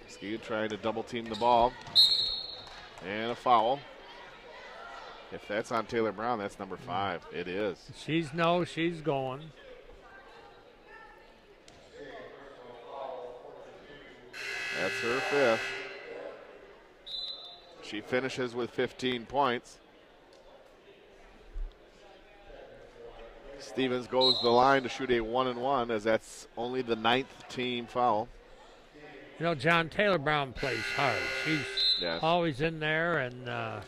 Muskegon trying to double team the ball. And a foul. If that's on Taylor Brown, that's number 5. It is. She's going. That's her 5th. She finishes with 15 points. Stevens goes to the line to shoot a 1-and-1 as that's only the 9th team foul. You know, John, Taylor Brown plays hard. She's always in there, and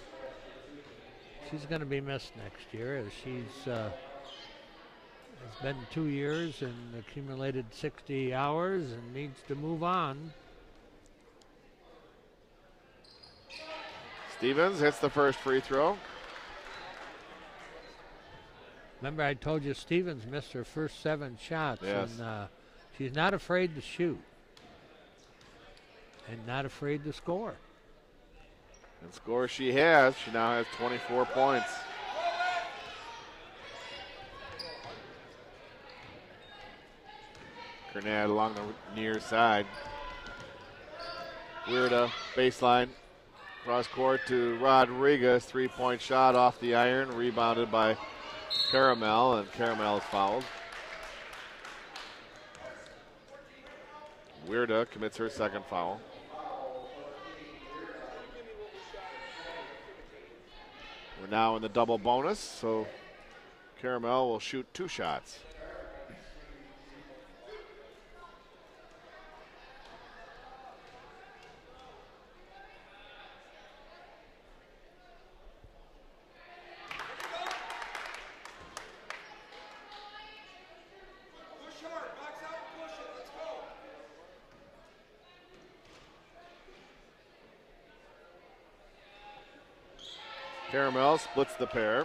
she's going to be missed next year as she's it's been 2 years and accumulated 60 hours and needs to move on. Stevens hits the first free throw. Remember, I told you Stevens missed her first 7 shots, and she's not afraid to shoot and not afraid to score. And score she has. She now has 24 points. Grenade along the near side. Weirda, baseline. Cross court to Rodriguez. 3-point shot off the iron. Rebounded by Caramel, and Caramel is fouled. Weirda commits her second foul. We're now in the double bonus, so Caramel will shoot 2 shots. Caramel splits the pair.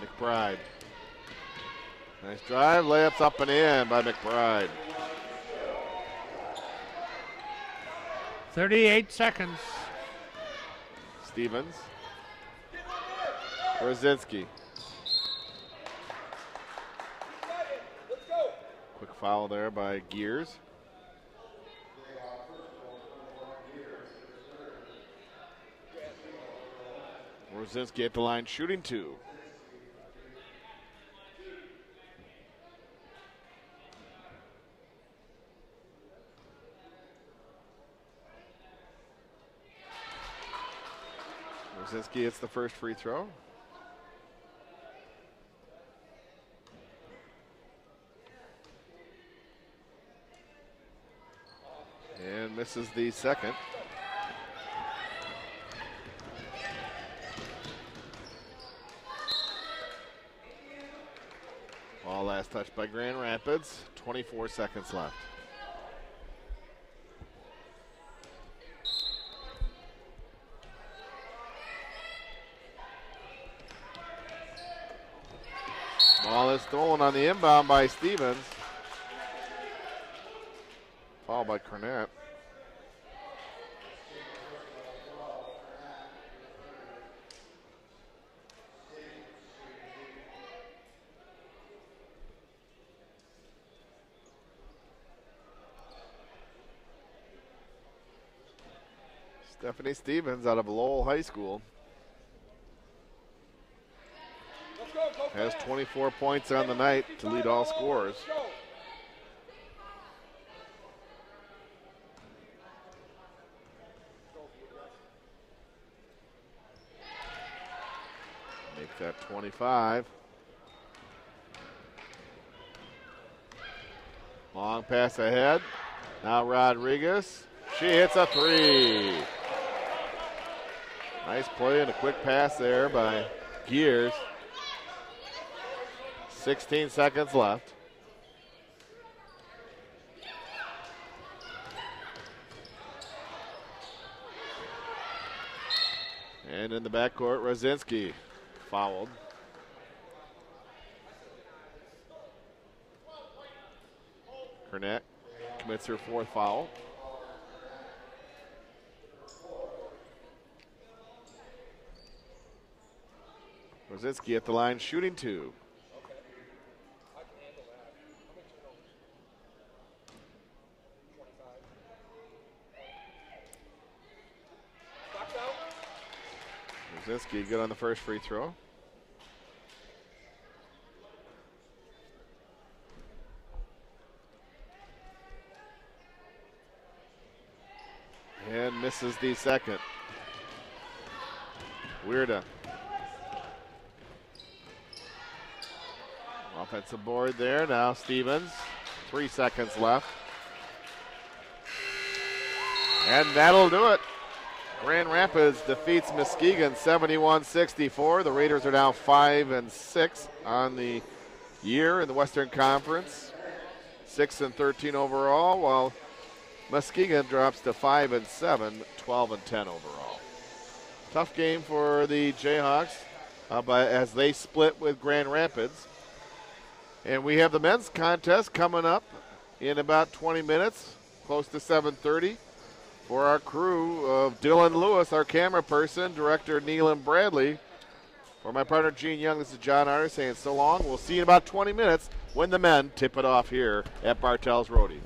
McBride. Nice drive, layups up and in by McBride. 38 seconds. Stevens. Rosinski. Quick foul there by Gears. Rosinski at the line shooting 2. Rosinski hits the first free throw. And misses the second. Ball last touched by Grand Rapids. 24 seconds left. Ball is stolen on the inbound by Stevens. Foul by Cornett. Stephanie Stevens out of Lowell High School has 24 points on the night to lead all scorers. Make that 25. Long pass ahead. Now Rodriguez. She hits a 3. Nice play and a quick pass there by Gears. 16 seconds left. And in the backcourt, Rosinski fouled. Cornett commits her 4th foul. Rosinski at the line shooting 2. Rosinski good on the first free throw. And misses the second. Weirda. Offensive board there. Now Stevens. 3 seconds left. And that'll do it. Grand Rapids defeats Muskegon 71-64. The Raiders are now 5-6 on the year in the Western Conference. 6-13 overall, while Muskegon drops to 5-7, 12-10 overall. Tough game for the Jayhawks but as they split with Grand Rapids. And we have the men's contest coming up in about 20 minutes, close to 7:30. For our crew of Dylan Lewis, our camera person, director Neelan Bradley. For my partner Gene Young, this is John Arter saying so long. We'll see you in about 20 minutes when the men tip it off here at Bartell's Roadie.